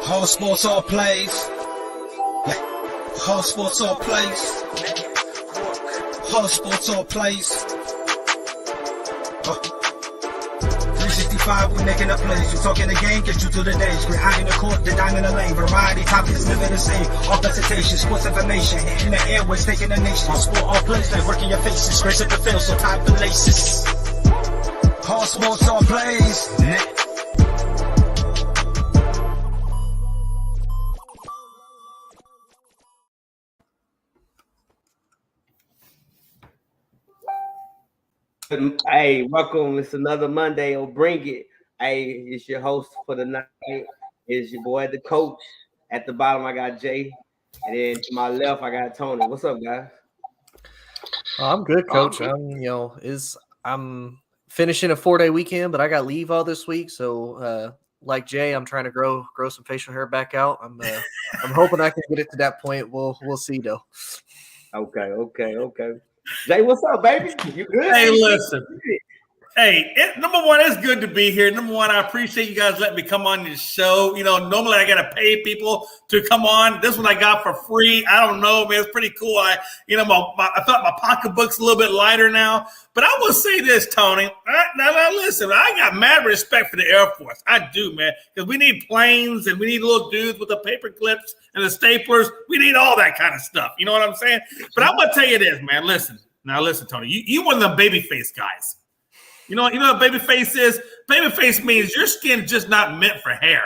All sports, all plays. All sports, all plays. All sports, all plays. 365, we making up plays. You talking the game, get you to the days. We're high in the court, the dime in the lane. Variety topics, living the same. All presentation, sports information. Hitting the airways, taking the nation. All sport, all plays, like working your faces. Grace at the field, so tie the laces. All sports, all plays. Hey, welcome. It's another Monday. Oh, bring it. Hey, it's your host for the night. It's your boy, the coach. At the bottom, I got Jay. And then to my left, I got Tony. What's up, guys? I'm good, coach. I'm finishing a 4-day weekend, but I got leave all this week. So, like Jay, I'm trying to grow some facial hair back out. I'm hoping I can get it to that point. We'll see though. Okay. Jay, what's up, baby? You good? Hey, listen. Hey, number one, it's good to be here. Number one, I appreciate you guys letting me come on your show. You know, normally I got to pay people to come on. This one I got for free. I don't know, man. It's pretty cool. I thought my pocketbook's a little bit lighter now. But I will say this, Tony. Now, listen, I got mad respect for the Air Force. I do, man, because we need planes and we need little dudes with the paper clips and the staplers. We need all that kind of stuff. You know what I'm saying? But I'm going to tell you this, man. Listen, Tony. You one of them baby face guys. You know what baby face is? Baby face means your skin's just not meant for hair.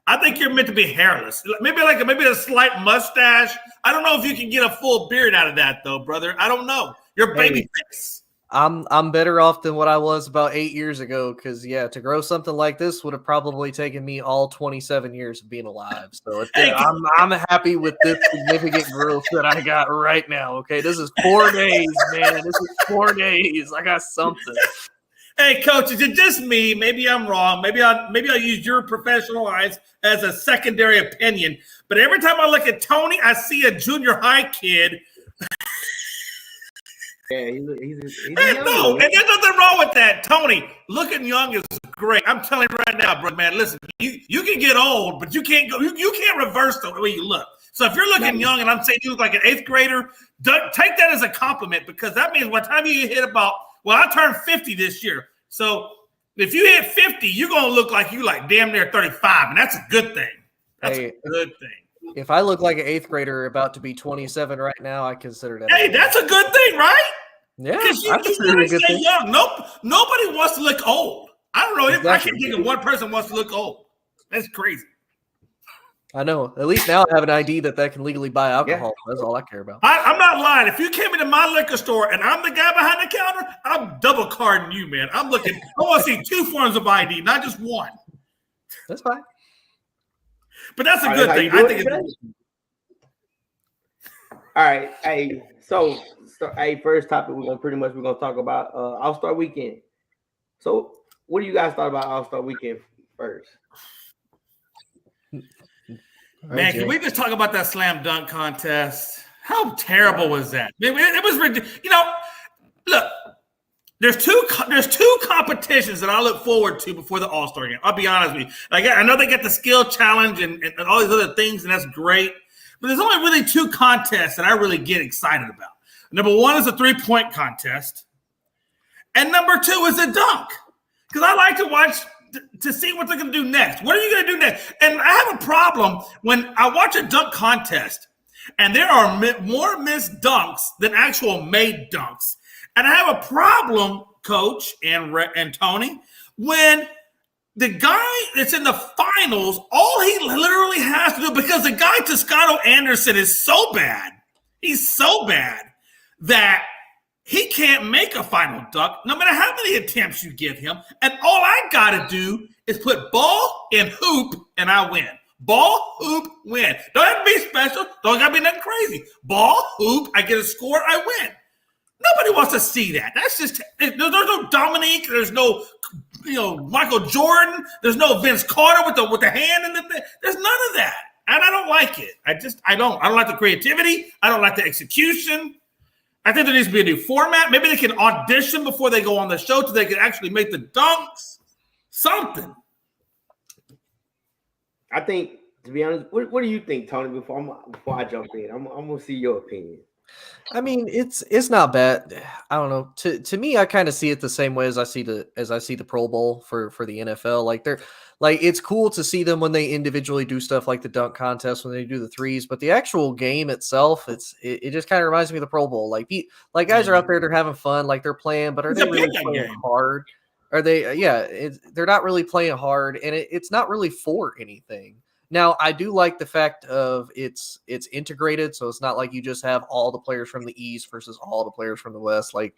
I think you're meant to be hairless. Maybe a slight mustache. I don't know if you can get a full beard out of that though, brother. I don't know. You're baby face. I'm better off than what I was about 8 years ago because to grow something like this would have probably taken me all 27 years of being alive. So I'm happy with this significant growth that I got right now. Okay, this is 4 days, man. This is 4 days. I got something. Hey, coach, is it just me? Maybe I'm wrong. Maybe I'll use your professional eyes as a secondary opinion. But every time I look at Tony, I see a junior high kid. Yeah, he's no, and there's nothing wrong with that. Tony, looking young is great. I'm telling you right now, bro, man, listen, you can get old, but you can't reverse the way you look. So if you're looking young and I'm saying you look like an 8th grader, take that as a compliment because that means by the time you hit I turned 50 this year. So if you hit 50, you're going to look like you like damn near 35, and that's a good thing. That's a good thing. If I look like an 8th grader about to be 27 right now, I consider that. Hey, that's a good thing, right? Yeah, because you stay young. Nobody wants to look old. I don't know. Exactly. I can't think of one person wants to look old. That's crazy. I know. At least now I have an ID that can legally buy alcohol. Yeah. That's all I care about. I'm not lying. If you came into my liquor store and I'm the guy behind the counter, I'm double carding you, man. I want to see 2 forms of ID, not just one. That's fine. But that's a good thing. I think it's all right. Hey, so first topic we're gonna talk about All-Star Weekend. So what do you guys thought about All-Star Weekend first? Man, can we just talk about that slam dunk contest? How terrible was that? It was ridiculous. Look, there's two competitions that I look forward to before the All-Star game. I'll be honest with you. I know they get the skill challenge and all these other things, and that's great. But there's only really 2 contests that I really get excited about. Number 1 is a 3-point contest, and number 2 is a dunk. Because I like to watch to see what they're going to do next. What are you going to do next? And I have a problem when I watch a dunk contest and there are more missed dunks than actual made dunks. And I have a problem, Coach and Tony, when the guy that's in the finals, all he literally has to do, because the guy Toscano Anderson is so bad, he's so bad that he can't make a final dunk, no matter how many attempts you give him. And all I got to do is put ball and hoop, and I win. Ball, hoop, win. Don't have to be special. Don't got to be nothing crazy. Ball, hoop, I get a score, I win. Nobody wants to see that. That's just – there's no Dominique. There's no, Michael Jordan. There's no Vince Carter with the hand in the thing. There's none of that. And I don't like it. I don't like the creativity. I don't like the execution. I think there needs to be a new format. Maybe they can audition before they go on the show so they can actually make the dunks. Something. I think To be honest, what do you think, Tony? Before I jump in, I'm gonna see your opinion. I mean, it's not bad. I don't know. To me, I kind of see it the same way as I see the Pro Bowl for the NFL. Like it's cool to see them when they individually do stuff like the dunk contest, when they do the threes, but the actual game itself, it just kind of reminds me of the Pro Bowl. Like guys are out there, they're having fun, like they're playing, but are they really playing hard? Are they? Yeah, they're not really playing hard, and it's not really for anything. Now, I do like the fact of it's integrated, so it's not like you just have all the players from the East versus all the players from the West. Like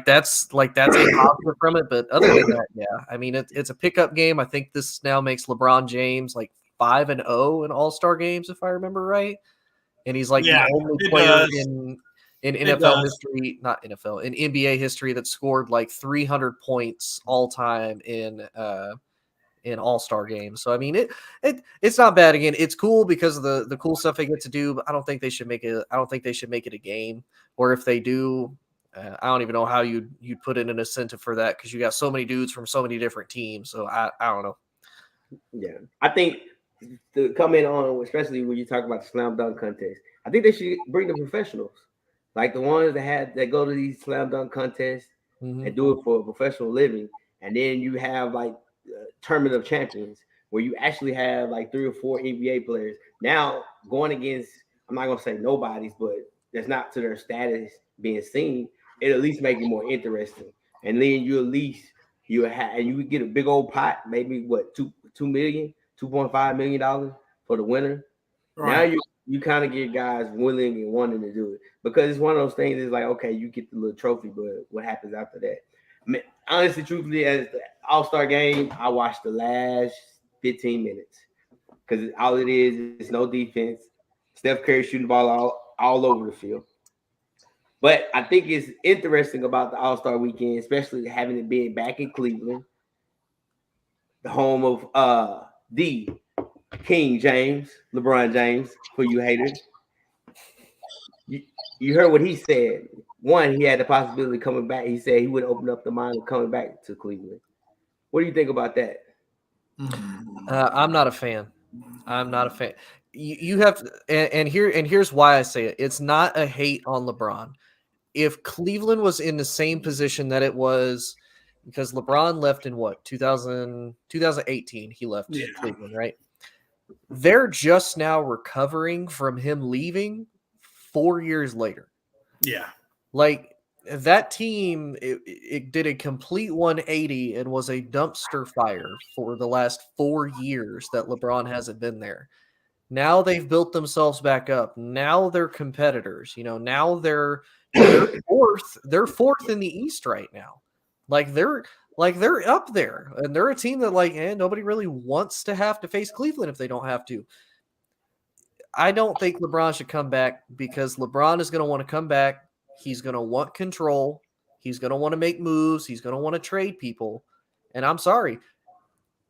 that's a positive from it. But other than that, yeah, I mean it's a pickup game. I think this now makes LeBron James like 5-0 in All-Star games, if I remember right, and he's like the only player in NFL history, not NFL, in NBA history that scored like 300 points all time in All-Star games. So I mean it's not bad. Again, it's cool because of the cool stuff they get to do, but I don't think they should make it a game. Or if they do, I don't even know how you'd put in an incentive for that, because you got so many dudes from so many different teams. So I don't know. Yeah, I think to come in on, especially when you talk about the slam dunk contest, I think they should bring the professionals, like the ones that go to these slam dunk contests and do it for a professional living, and then you have like tournament of champions where you actually have like 3 or 4 NBA players now going against, I'm not gonna say nobody's, but that's not to their status being seen. It at least make it more interesting, and then you would get a big old pot, maybe what $2.5 million for the winner. Right. Now you kind of get guys willing and wanting to do it, because it's one of those things. It's like, okay, you get the little trophy, but what happens after that? I mean, honestly, truthfully, as the All-Star game, I watched the last 15 minutes because all it is no defense. Steph Curry shooting the ball all over the field. But I think it's interesting about the All-Star weekend, especially having it being back in Cleveland, the home of the King James, LeBron James, for you haters. You heard what he said. One, he had the possibility of coming back. He said he would open up the mind of coming back to Cleveland. What do you think about that? I'm not a fan. I'm not a fan. You have to, and here's why I say it. It's not a hate on LeBron. If Cleveland was in the same position that it was, because LeBron left in what, 2018, he left Cleveland, right? They're just now recovering from him leaving 4 years later. Yeah. Like, that team, it did a complete 180 and was a dumpster fire for the last 4 years that LeBron hasn't been there. Now they've built themselves back up. Now they're competitors. Now they're fourth. They're fourth in the East right now. They're up there, and they're a team that nobody really wants to have to face Cleveland if they don't have to. I don't think LeBron should come back, because LeBron is going to want to come back. He's going to want control. He's going to want to make moves. He's going to want to trade people. And I'm sorry.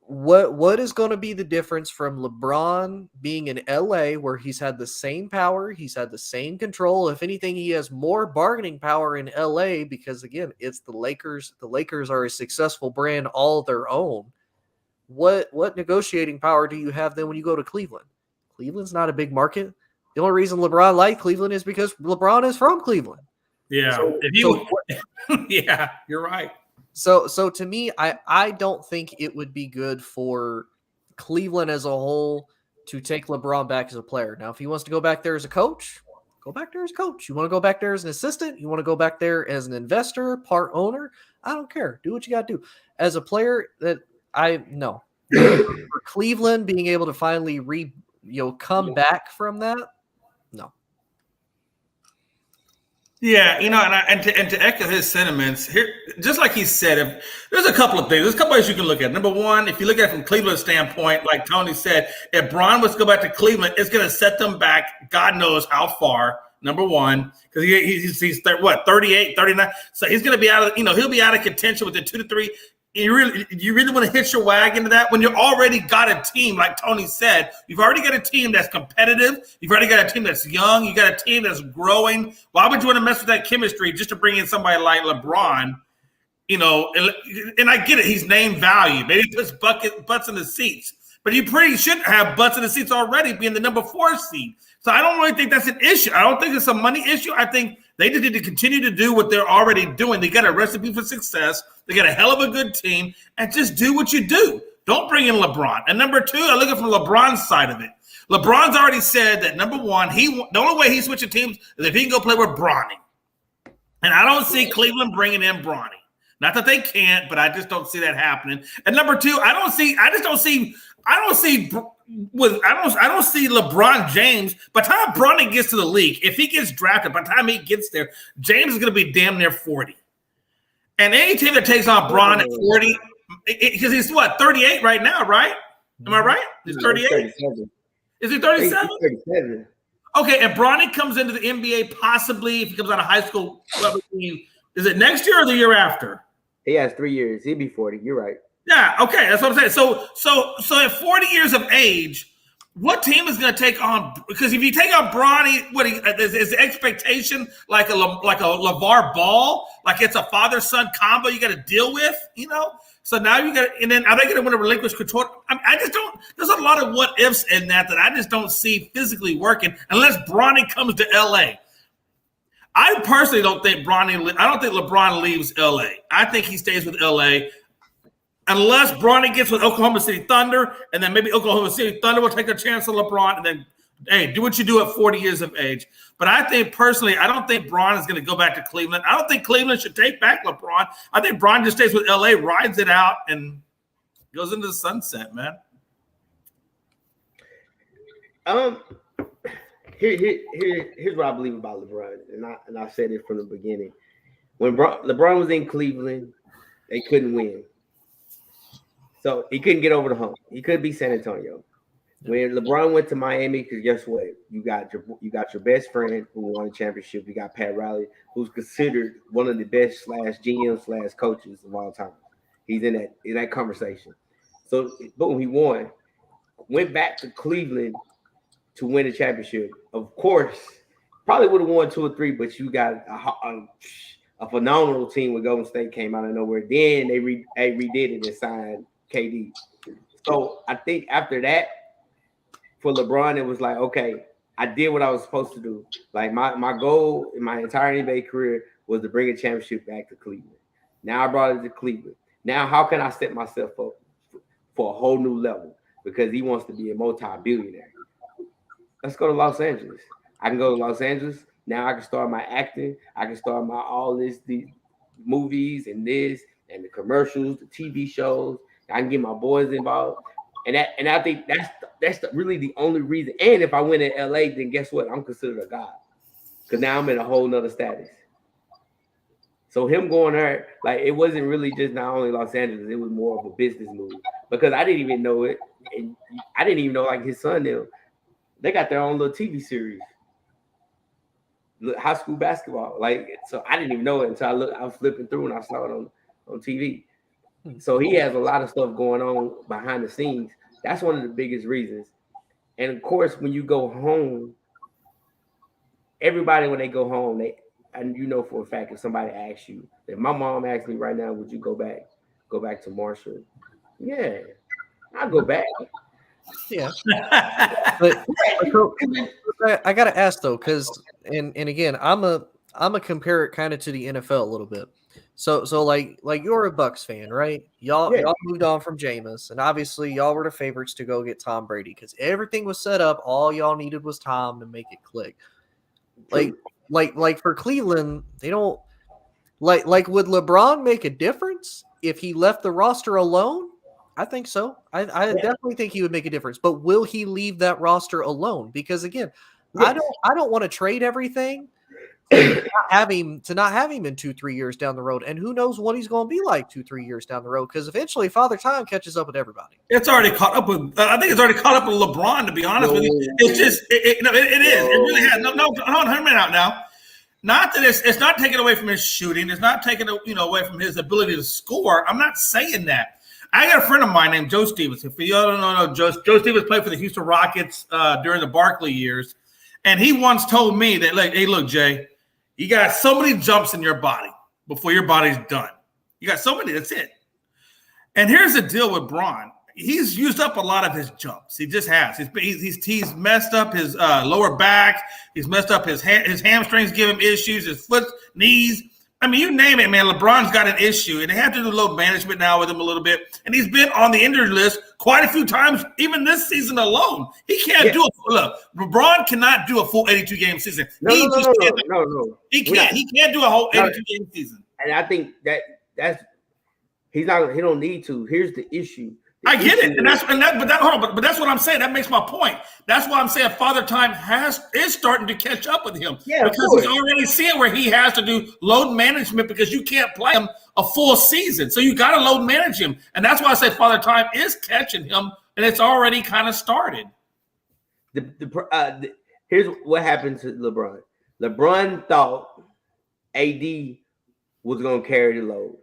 What is going to be the difference from LeBron being in LA, where he's had the same power, he's had the same control? If anything, he has more bargaining power in LA, because again, it's the Lakers. The Lakers are a successful brand all their own. What negotiating power do you have then when you go to Cleveland? Cleveland's not a big market. The only reason LeBron liked Cleveland is because LeBron is from Cleveland. Yeah. Yeah, you're right. So to me, I don't think it would be good for Cleveland as a whole to take LeBron back as a player. Now, if he wants to go back there as a coach, go back there as a coach. You want to go back there as an assistant? You want to go back there as an investor, part owner? I don't care. Do what you got to do. As a player, no. For Cleveland being able to finally come back from that, no. Yeah, and to echo his sentiments here, just like he said, there's a couple of things. There's a couple ways you can look at it. Number one, if you look at it from Cleveland's standpoint, like Tony said, if Bron was to go back to Cleveland, it's going to set them back God knows how far. Number one, because he's 38, 39. So he's going to be out of, he'll be out of contention with the 2 to 3. You really want to hitch your wagon to that when you already got a team, like Tony said. You've already got a team that's competitive. You've already got a team that's young. You got a team that's growing. Why would you want to mess with that chemistry just to bring in somebody like LeBron? And I get it. He's name value. Maybe he puts butts in the seats. But you pretty should have butts in the seats already, being the number 4 seed. So I don't really think that's an issue. I don't think it's a money issue. I think they just need to continue to do what they're already doing. They got a recipe for success. They got a hell of a good team, and just do what you do. Don't bring in LeBron. And number 2, I look at from LeBron's side of it. LeBron's already said that, number 1, the only way he's switching teams is if he can go play with Bronny. And I don't see Cleveland bringing in Bronny. Not that they can't, but I just don't see that happening. And number 2, I don't see LeBron James. By the time Bronny gets to the league, if he gets drafted, by the time he gets there, James is going to be damn near 40. And any team that takes on Bron at 40, because he's 38 right now, right? Am I right? He's 38. Is he 37? 37. Okay, and Bronny comes into the NBA possibly if he comes out of high school. Is it next year or the year after? He has 3 years. He'll be 40. You're right. Yeah, okay, that's what I'm saying. So at 40 years of age, what team is going to take on? Because if you take on Bronny, is the expectation like a LeVar Ball, like it's a father-son combo you got to deal with, you know? So now you got, and then are they going to want to relinquish control? I just don't. There's a lot of what ifs in that I just don't see physically working unless Bronny comes to LA. I personally don't think LeBron leaves LA. I think he stays with LA unless Bronny gets with Oklahoma City Thunder, and then maybe Oklahoma City Thunder will take a chance on LeBron, and then, hey, do what you do at 40 years of age. But I think personally, I don't think Bron is going to go back to Cleveland. I don't think Cleveland should take back LeBron. I think Bron just stays with LA, rides it out, and goes into the sunset, man. Here's what I believe about LeBron, and I said it from the beginning. When LeBron was in Cleveland, they couldn't win, so he couldn't get over the hump. He couldn't beat San Antonio. When LeBron went to Miami, because guess what? You got your best friend who won a championship. You got Pat Riley, who's considered one of the best /GM/coaches of all time. He's in that conversation. So boom, he won. Went back to Cleveland to win a championship. Of course, probably would have won 2 or 3, but you got a phenomenal team when Golden State came out of nowhere. Then they redid it and signed KD. So I think after that, for LeBron, it was like, okay, I did what I was supposed to do. Like my goal in my entire NBA career was to bring a championship back to Cleveland. Now I brought it to Cleveland. Now how can I set myself up for a whole new level? Because he wants to be a multi-billionaire. Let's go to Los Angeles. I can go to Los Angeles. Now I can start my acting. I can start these movies and this and the commercials, the TV shows. I can get my boys involved. And I think that's really the only reason. And if I win in LA, then guess what? I'm considered a god. Because now I'm in a whole nother status. So him going there, like it wasn't really just not only Los Angeles, it was more of a business move. Because I didn't even know it. And I didn't even know like his son, they got their own little TV series. High school basketball. Like, so I didn't even know it until I was flipping through and I saw it on TV. So he has a lot of stuff going on behind the scenes. That's one of the biggest reasons. And of course, when you go home, everybody, when they go home, and you know for a fact, if somebody asks you, if my mom asked me right now, would you go back to Marshall? Yeah, I'll go back. Yeah. but I gotta ask though, because and again, I'm a compare it kind of to the NFL a little bit. So like you're a Bucs fan, right? Y'all moved on from Jameis, and obviously y'all were the favorites to go get Tom Brady because everything was set up. All y'all needed was Tom to make it click. Like for Cleveland, they don't like would LeBron make a difference if he left the roster alone? I think so. I definitely think he would make a difference. But will he leave that roster alone? Because again, yes. I don't want to trade everything to not have him in 2-3 years down the road. And who knows what he's going to be like 2-3 years down the road? Because eventually Father Time catches up with everybody. It's already caught up with. I think it's already caught up with LeBron. To be honest with you, it's just it is. It really has. No, hear me out now. Not that it's not taken away from his shooting. It's not taken away from his ability to score. I'm not saying that. I got a friend of mine named Joe Stevens. If you don't know Joe Stevens played for the Houston Rockets during the Barkley years. And he once told me that, like, hey, look, Jay, you got so many jumps in your body before your body's done. You got so many, that's it. And here's the deal with Bron. he's used up a lot of his jumps. He just has. He's messed up his lower back. He's messed up his hamstrings, give him issues. His foot, knees. I mean, you name it, man. LeBron's got an issue, and they have to do load management now with him a little bit. And he's been on the injury list quite a few times, even this season alone. He can't do a look. LeBron cannot do a full 82-game season. No. He can't. He can't do a whole 82-game season. And I think that's he's not. He don't need to. Here's the issue. I get it, but that's what I'm saying. That makes my point. That's why I'm saying Father Time is starting to catch up with him because he's already seeing where he has to do load management because you can't play him a full season, so you got to load manage him, and that's why I say Father Time is catching him, and it's already kind of started. Here's what happened to LeBron. LeBron thought AD was going to carry the load.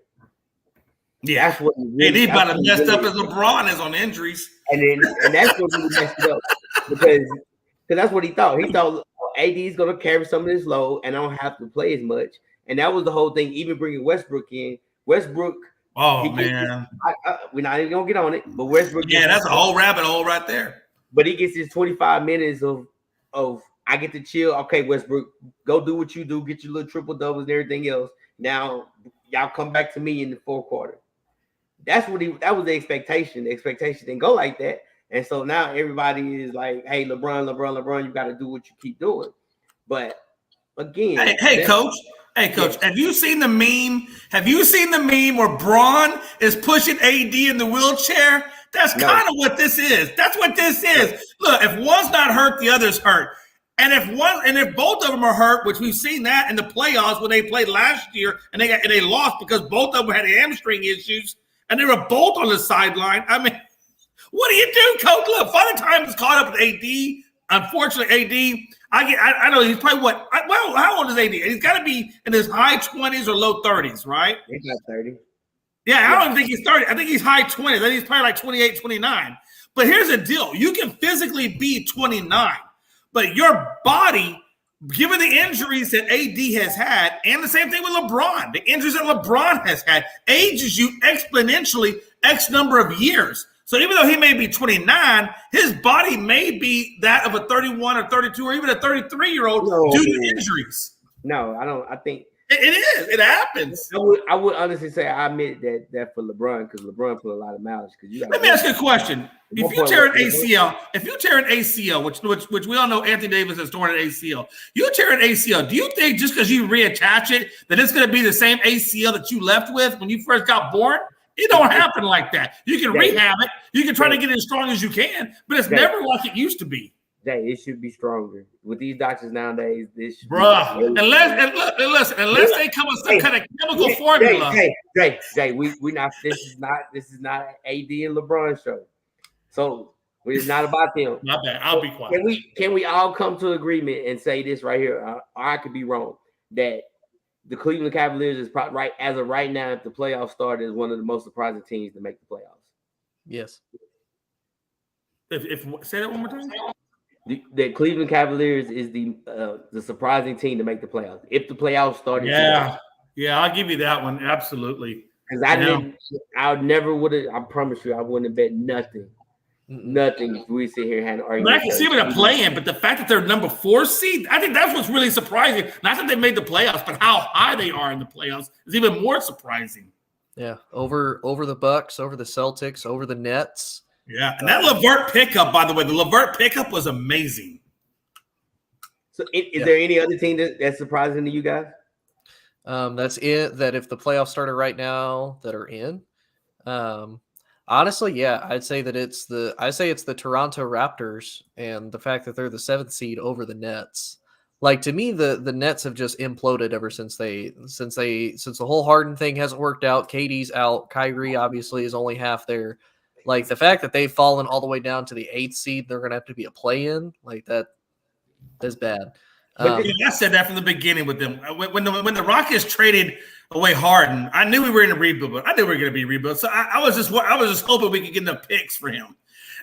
Yeah, that's what he about to messed up as LeBron is on injuries, and that's what he messed it up because that's what he thought. He thought AD is going to carry some of this load, and I don't have to play as much. And that was the whole thing. Even bringing Westbrook in, Westbrook. Oh man, we're not even gonna get on it, but Westbrook. Yeah, that's a whole rabbit hole right there. But he gets his 25 minutes of I get to chill. Okay, Westbrook, go do what you do, get your little triple doubles and everything else. Now y'all come back to me in the fourth quarter. That was the expectation. The expectation didn't go like that. And so now everybody is like, hey, LeBron, you got to do what you keep doing. But again, hey, coach, have you seen the meme? Have you seen the meme where Braun is pushing AD in the wheelchair? That's kind of what this is. That's what this is. Look, if one's not hurt, the other's hurt. And if both of them are hurt, which we've seen that in the playoffs when they played last year and they lost because both of them had hamstring issues. And they were both on the sideline. I mean, what do you do, coach? Look, Father Time is caught up with AD. Unfortunately, AD, I know he's probably what? Well, how old is AD? He's got to be in his high 20s or low 30s, right? He's not 30. Yeah, I don't think he's 30. I think he's high 20s. I think he's probably like 28, 29. But here's the deal. You can physically be 29, but your body – given the injuries that AD has had, and the same thing with LeBron, the injuries that LeBron has had, ages you exponentially X number of years. So even though he may be 29, his body may be that of a 31 or 32 or even a 33-year-old due to injuries. No, I don't. I think it is. It happens. I would honestly say I admit that for LeBron because LeBron put a lot of mileage. Let me ask you a question. If you tear an ACL, which we all know Anthony Davis has torn an ACL, you tear an ACL, do you think just because you reattach it that it's going to be the same ACL that you left with when you first got born? It don't happen like that. You can rehab it. You can try to get it as strong as you can, but it's never like it used to be. Jay, it should be stronger with these doctors nowadays. This should unless they come with some kind of chemical formula. Jay, we not. This is not an AD and LeBron show. So it's not about them. Not bad. I'll be quiet. Can we all come to agreement and say this right here? I could be wrong. That the Cleveland Cavaliers is probably right as of right now. If the playoffs started, is one of the most surprising teams to make the playoffs. Yes. If say that one more time. The Cleveland Cavaliers is the surprising team to make the playoffs. If the playoffs started, I'll give you that one absolutely. Because I never would have. I promise you, I wouldn't have bet nothing. Nothing if we sit here and had an argument. But I can see what they're playing, but the fact that they're number 4 seed, I think that's what's really surprising. Not that they made the playoffs, but how high they are in the playoffs is even more surprising. Yeah, over the Bucks, over the Celtics, over the Nets. Yeah, and that LeVert pickup, by the way, the LeVert pickup was amazing. So, is there any other team that's surprising to you guys? That's it. That if the playoffs started right now, that are in. Honestly, yeah, I'd say it's the Toronto Raptors and the fact that they're the 7th seed over the Nets. Like, to me, the Nets have just imploded ever since the whole Harden thing hasn't worked out. KD's out. Kyrie obviously is only half there. Like, the fact that they've fallen all the way down to the 8th seed, they're going to have to be a play-in. Like, that's bad. I said that from the beginning with them. When the Rockets traded away Harden, I knew we were in a rebuild, but I knew we were going to be rebuilt. So I was just hoping we could get enough picks for him.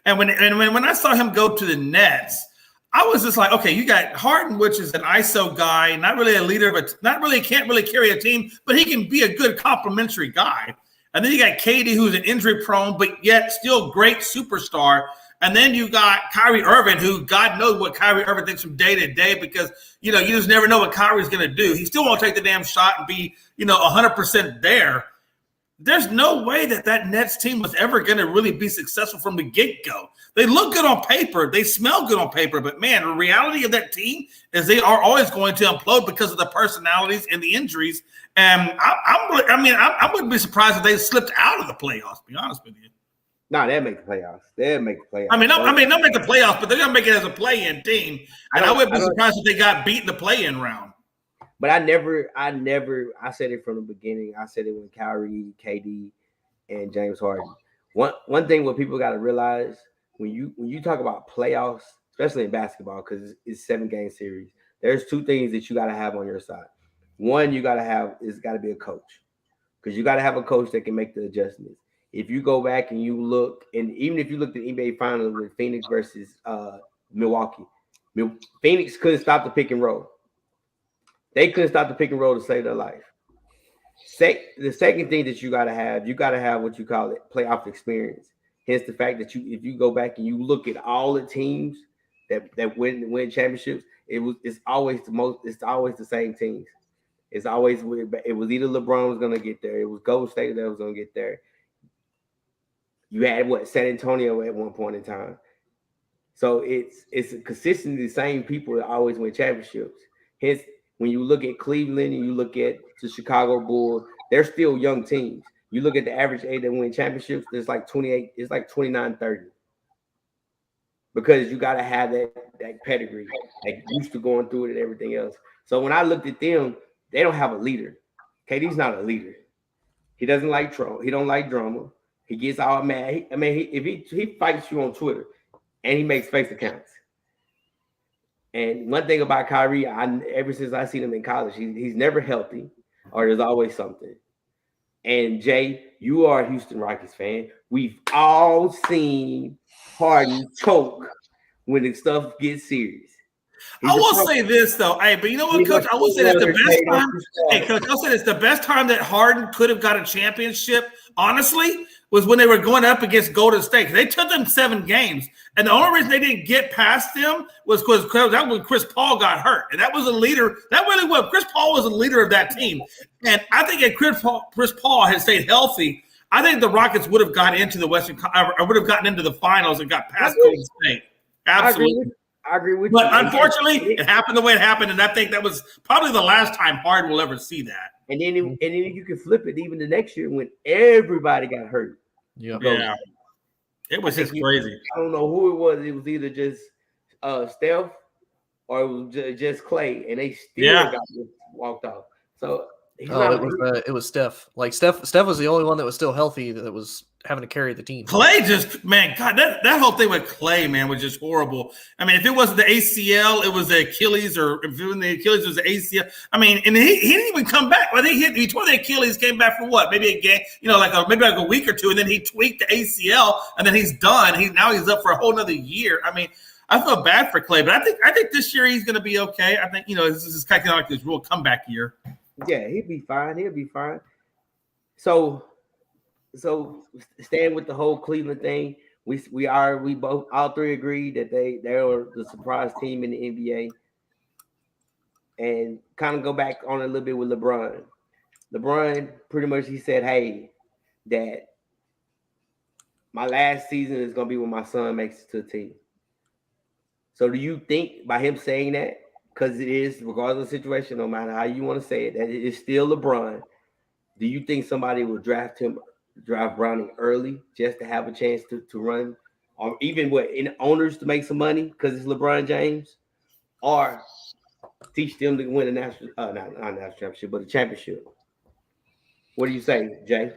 And when I saw him go to the Nets, I was just like, okay, you got Harden, which is an ISO guy, not really a leader, but can't really carry a team, but he can be a good complimentary guy. And then you got KD, who's an injury prone, but yet still great superstar. And then you got Kyrie Irving, who God knows what Kyrie Irving thinks from day to day because, you just never know what Kyrie's going to do. He still won't take the damn shot and be, 100% there. There's no way that Nets team was ever going to really be successful from the get-go. They look good on paper. They smell good on paper. But, man, the reality of that team is they are always going to implode because of the personalities and the injuries. And I wouldn't be surprised if they slipped out of the playoffs, to be honest with you. No, they'll make the playoffs. They'll make the playoffs. They'll make the playoffs, but they're going to make it as a play-in team. And I wouldn't be surprised if they got beat in the play-in round. But I said it from the beginning. I said it when Kyrie, KD, and James Harden. One thing what people got to realize when you talk about playoffs, especially in basketball, because it's 7-game series, there's two things that you got to have on your side. One, you got to be a coach, because you got to have a coach that can make the adjustments. If you go back and you look, and even if you looked at the NBA Finals with Phoenix versus Milwaukee, Phoenix couldn't stop the pick and roll. They couldn't stop the pick and roll to save their life. The second thing that you got to have what you call it, playoff experience. Hence the fact that if you go back and you look at all the teams that win championships, it's always the same teams. It was either LeBron was going to get there, it was Golden State that was going to get there. You had San Antonio at one point in time. So it's consistently the same people that always win championships. Hence, when you look at Cleveland and you look at the Chicago Bulls, they're still young teams. You look at the average age that win championships, there's like 28, it's like 29, 30. Because you got to have that pedigree, like used to going through it and everything else. So when I looked at them, they don't have a leader. KD's not a leader. He doesn't like trouble. He don't like drama. He gets all mad. If he fights you on Twitter and he makes fake accounts. And one thing about Kyrie, ever since I seen him in college, he's never healthy, or there's always something. And Jay, you are a Houston Rockets fan. We've all seen Harden choke when the stuff gets serious. I will say this though, but you know what, Coach? I will say that the best time. Hey, Coach, I'll say this: the best time that Harden could have got a championship, honestly, was when they were going up against Golden State. They took them 7 games, and the only reason they didn't get past them was because that was when Chris Paul got hurt, and that was a leader. That really was. Chris Paul was a leader of that team, and I think if Chris Paul had stayed healthy, I think the Rockets would have gotten into the would have gotten into the finals and got past Golden State. Absolutely. I agree with you. But unfortunately, it happened the way it happened, and I think that was probably the last time Harden will ever see that. And then you can flip it even the next year when everybody got hurt. Yeah. It was just crazy. I don't know who it was. It was either just Steph or it was just Clay, and they still got walked off. So it was Steph. Like Steph was the only one that was still healthy that was having to carry the team. Clay that whole thing with Clay, man, was just horrible. I mean, if it wasn't the ACL, it was the Achilles, or if it was the Achilles, it was the ACL. I mean, and he didn't even come back. Well, he tore the Achilles, came back for what? Maybe a game, maybe a week or two, and then he tweaked the ACL, and then he's done. Now he's up for a whole nother year. I mean, I feel bad for Clay, but I think this year he's going to be okay. I think this is kind of like his real comeback year. Yeah, he'll be fine. So staying with the whole Cleveland thing, we both all three agree that they're the surprise team in the NBA. And kind of go back on a little bit with LeBron. LeBron pretty much he said, "Hey, Dad, my last season is gonna be when my son makes it to the team." So do you think by him saying that, because it is, regardless of the situation, no matter how you want to say it, that it is still LeBron, do you think somebody will draft Bronny early just to have a chance to run, or even in owners to make some money because it's LeBron James, or teach them to win a national, not a national championship, but a championship? What do you say, Jay?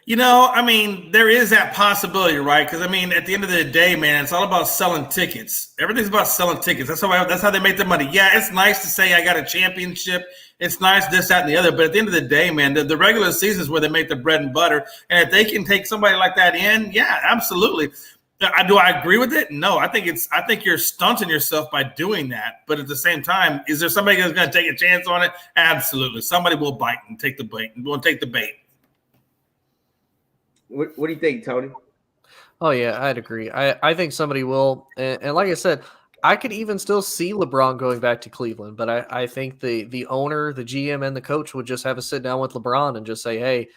I mean, there is that possibility, right? Because, I mean, at the end of the day, man, it's all about selling tickets. Everything's about selling tickets. That's how they make their money. Yeah, it's nice to say I got a championship. It's nice this, that, and the other. But at the end of the day, man, the regular season is where they make the bread and butter. And if they can take somebody like that in, yeah, absolutely. Do I agree with it? No, I think you're stunting yourself by doing that. But at the same time, is there somebody that's going to take a chance on it? Absolutely. Somebody will bite and take the bait. And will take the bait. What do you think, Tony? Oh yeah, I'd agree. I think somebody will, and like I said, I could even still see LeBron going back to Cleveland, but I think the owner, the GM, and the coach would just have a sit down with LeBron and just say, hey,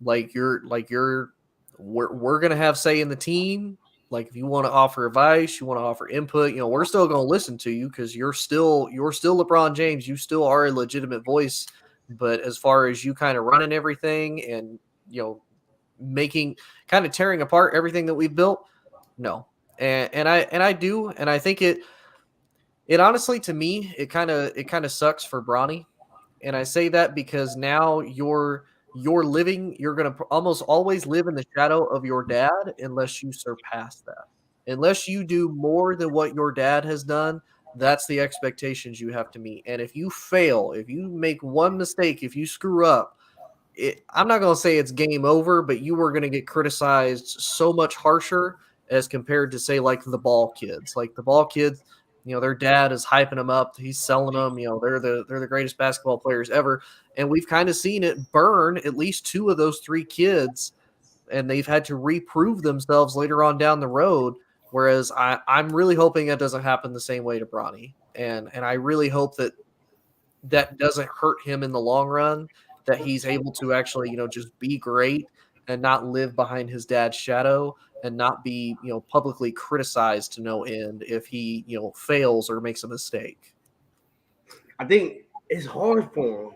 we're gonna have say in the team. Like if you want to offer advice, you want to offer input, we're still gonna listen to you because you're still LeBron James. You still are a legitimate voice. But as far as you kind of running everything and making kind of tearing apart everything that we've built, no. And I think it honestly, to me, it kind of sucks for Bronny. And I say that because now you're going to almost always live in the shadow of your dad unless you surpass that. Unless you do more than what your dad has done, that's the expectations you have to meet. And if you fail, if you make one mistake, if you screw up, I'm not going to say it's game over, but you are going to get criticized so much harsher as compared to, say, like the ball kids. Like the ball kids, their dad is hyping them up. He's selling them. They're the greatest basketball players ever. And we've kind of seen it burn at least two of those three kids, and they've had to reprove themselves later on down the road. Whereas I'm really hoping that doesn't happen the same way to Bronny. And I really hope that doesn't hurt him in the long run, that he's able to actually, just be great and not live behind his dad's shadow and not be, publicly criticized to no end if he, fails or makes a mistake. I think it's hard for him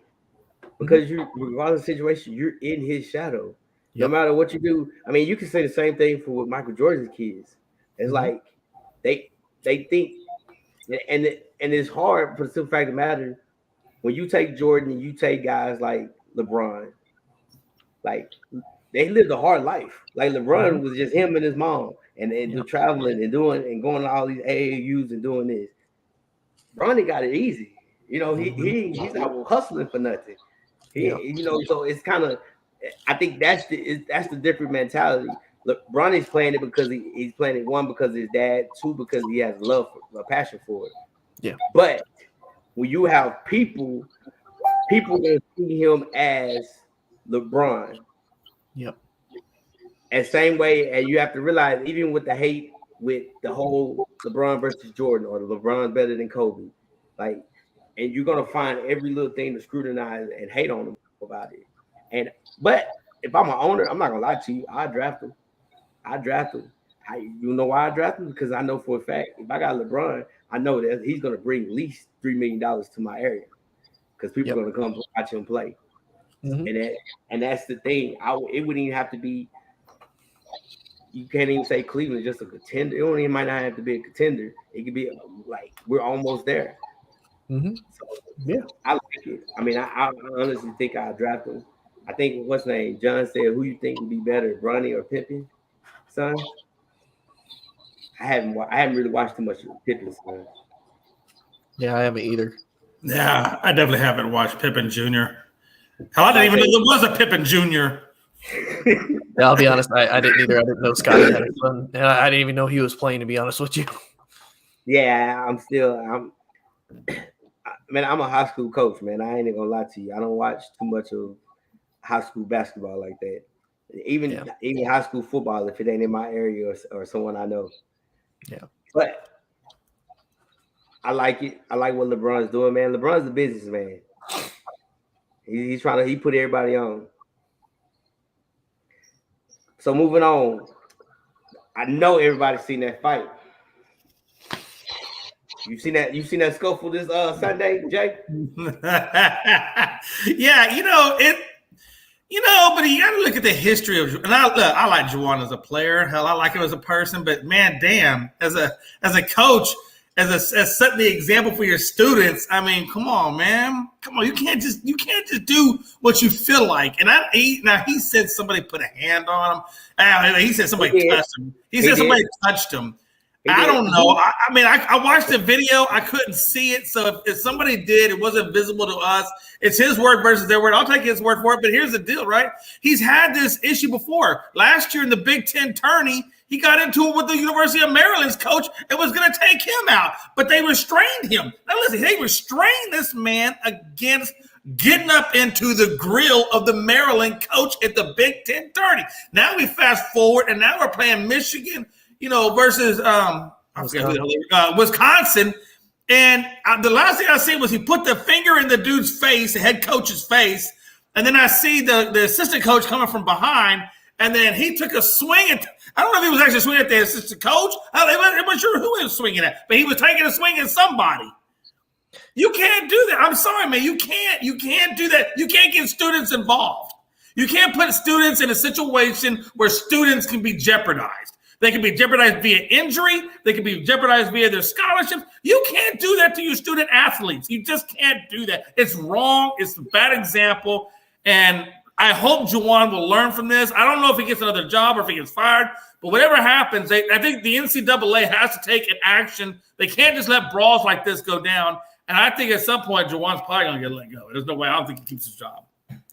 because regardless of the situation, you're in his shadow. Yep. No matter what you do. I mean, you can say the same thing for Michael Jordan's kids. It's like they think, and it's hard for the simple fact of the matter. When you take Jordan and you take guys like LeBron, like they lived a hard life. Like LeBron was just him and his mom, and traveling and doing and going to all these AAUs and doing this. Bronny got it easy. He's not hustling for nothing. So it's kind of. I think that's the different mentality. Look, Bronny's playing it because he's playing it, one, because of his dad, two, because he has a passion for it. Yeah. But when you have people that see him as LeBron. Yep. And same way, and you have to realize, even with the hate with the whole LeBron versus Jordan, or the LeBron's better than Kobe, and you're gonna find every little thing to scrutinize and hate on him about it. But if I'm an owner, I'm not gonna lie to you, I draft him. You know why I draft him? Because I know for a fact, if I got LeBron, I know that he's gonna bring at least $3 million to my area because people are gonna come watch him play. Mm-hmm. And that's the thing. It wouldn't even have to be. You can't even say Cleveland is just a contender. It might not have to be a contender. It could be like we're almost there. Mm-hmm. So, I like it. I mean, I honestly think I'll draft him. I think what's his name? John said, "Who you think would be better, Bronny or Pippen?" Son, I haven't really watched too much of Pippen, son. Yeah, I haven't either. Yeah, I definitely haven't watched Pippen Jr. Hell, I didn't even know there was a Pippen Jr. Yeah, I'll be honest, I didn't either. I didn't know Scotty had a son. And I didn't even know he was playing, to be honest with you. Yeah, I'm a high school coach, man. I ain't even gonna lie to you. I don't watch too much of high school basketball like that. Even high school football, if it ain't in my area or someone I know. Yeah. But I like it. I like what LeBron's doing, man. LeBron's the businessman. He put everybody on. So moving on. I know everybody's seen that fight. You seen that scuffle this Sunday, Jay? Yeah, but you got to look at the history of. And I like Juan as a player. Hell, I like him as a person. But man, damn, as a coach, as setting the example for your students. I mean, come on, man, come on. You can't just do what you feel like. And he said somebody put a hand on him. He said somebody touched him. He said somebody touched him. I don't know. I watched the video. I couldn't see it. So if somebody did, it wasn't visible to us. It's his word versus their word. I'll take his word for it. But here's the deal, right? He's had this issue before. Last year in the Big Ten tourney, he got into it with the University of Maryland's coach and was going to take him out. But they restrained him. Now listen, they restrained this man against getting up into the grill of the Maryland coach at the Big Ten 30. Now we fast forward, and now we're playing Michigan, versus Wisconsin. And the last thing I see was he put the finger in the dude's face, the head coach's face, and then I see the assistant coach coming from behind, and then he took a swing at – I don't know if he was actually swinging at the assistant coach. I'm not sure who he was swinging at, but he was taking a swing at somebody. You can't do that. I'm sorry, man. You can't do that. You can't get students involved. You can't put students in a situation where students can be jeopardized. They can be jeopardized via injury. They can be jeopardized via their scholarships. You can't do that to your student athletes. You just can't do that. It's wrong. It's a bad example. And I hope Juan will learn from this. I don't know if he gets another job or if he gets fired, but whatever happens, I think the NCAA has to take an action. They can't just let brawls like this go down. And I think at some point, Juwan's probably going to get let go. There's no way. I don't think he keeps his job.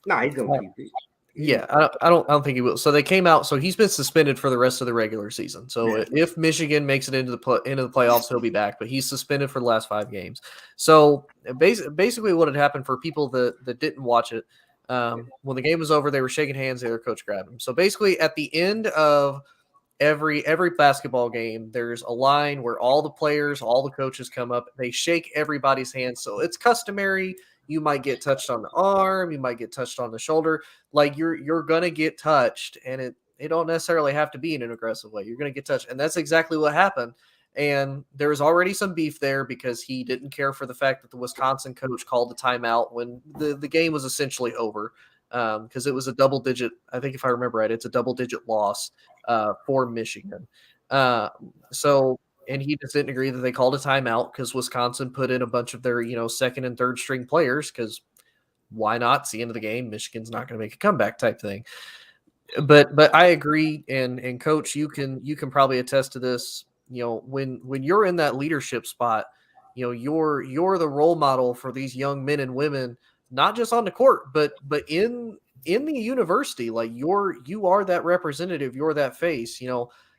Nah, he's going to keep it. Yeah, I don't think he will. So they came out. So he's been suspended for the rest of the regular season. So if Michigan makes it into the playoffs, he'll be back. But he's suspended for the last 5 games. So basically, what had happened for people that didn't watch it, when the game was over, they were shaking hands. Their coach grabbed him. So basically, at the end of every basketball game, there's a line where all the players, all the coaches come up. They shake everybody's hands. So it's customary. You might get touched on the arm. You might get touched on the shoulder. Like you're going to get touched, and it don't necessarily have to be in an aggressive way. You're going to get touched. And that's exactly what happened. And there was already some beef there because he didn't care for the fact that the Wisconsin coach called the timeout when the game was essentially over, because it was a double-digit, I think if I remember right, it's a double-digit loss for Michigan. And he just didn't agree that they called a timeout because Wisconsin put in a bunch of their, second and third string players because why not? It's the end of the game. Michigan's not going to make a comeback type thing. But I agree, and Coach, you can probably attest to this. When you're in that leadership spot, you're the role model for these young men and women, not just on the court, but in the university. Like you are that representative. You're that face.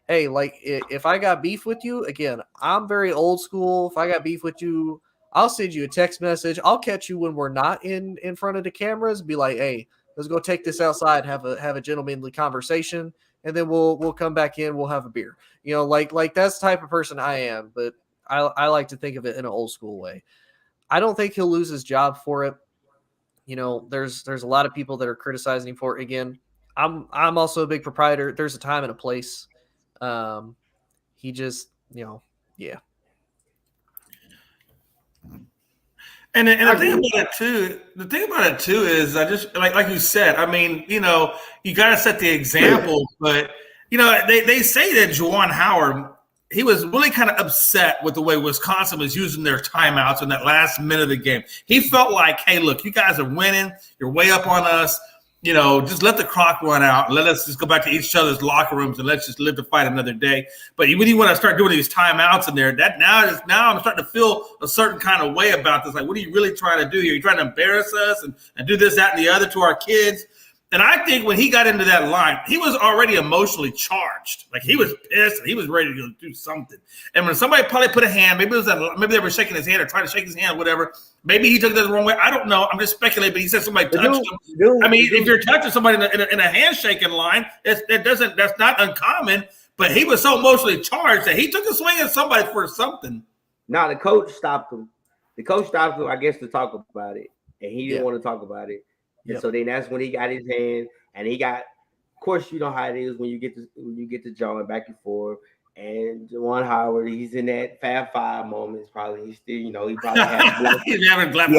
Hey, like if I got beef with you, again, I'm very old school. If I got beef with you, I'll send you a text message. I'll catch you when we're not in front of the cameras. Be like, hey, let's go take this outside, have a gentlemanly conversation, and then we'll come back in. We'll have a beer. Like that's the type of person I am. But I like to think of it in an old school way. I don't think he'll lose his job for it. There's a lot of people that are criticizing him for it. Again, I'm also a big proprietor. There's a time and a place. He just, yeah. And the thing about it too is I just like you said, I mean, you got to set the example, but they say that Juwan Howard, he was really kind of upset with the way Wisconsin was using their timeouts in that last minute of the game. He felt like, hey, look, you guys are winning. You're way up on us. Just let the clock run out and let us just go back to each other's locker rooms and let's just live to fight another day. But when you want to start doing these timeouts in there, now I'm starting to feel a certain kind of way about this. Like, what are you really trying to do here? You're trying to embarrass us and do this, that, and the other to our kids. And I think when he got into that line, he was already emotionally charged. Like he was pissed and he was ready to go do something. And when somebody probably put a hand, maybe they were shaking his hand or trying to shake his hand, whatever. Maybe he took that the wrong way. I don't know. I'm just speculating. But he said somebody touched him. If you're touching somebody in a handshaking line, that's not uncommon. But he was so emotionally charged that he took a swing at somebody for something. Now the coach stopped him. The coach stopped him, I guess, to talk about it, and he didn't want to talk about it. And so then that's when he got his hand, and he got. Of course, you know how it is when you get to jawing back and forth. And Juwan Howard, he's in that Fab Five moments. Probably he's still, he probably had he's having black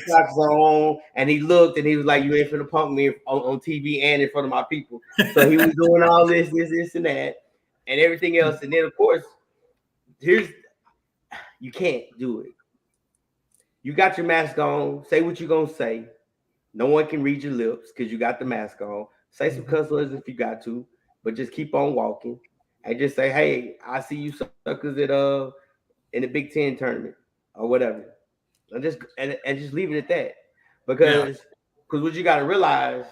socks on, and he looked and he was like, "You ain't finna punk me on TV and in front of my people." So he was doing all this, and that, and everything else. And then of course, you can't do it. You got your mask on. Say what you're gonna say. No one can read your lips because you got the mask on. Say some cuss words if you got to, but just keep on walking and just say, "Hey, I see you suckers in the Big Ten tournament or whatever," and just leave it at that. Because what you got to realize,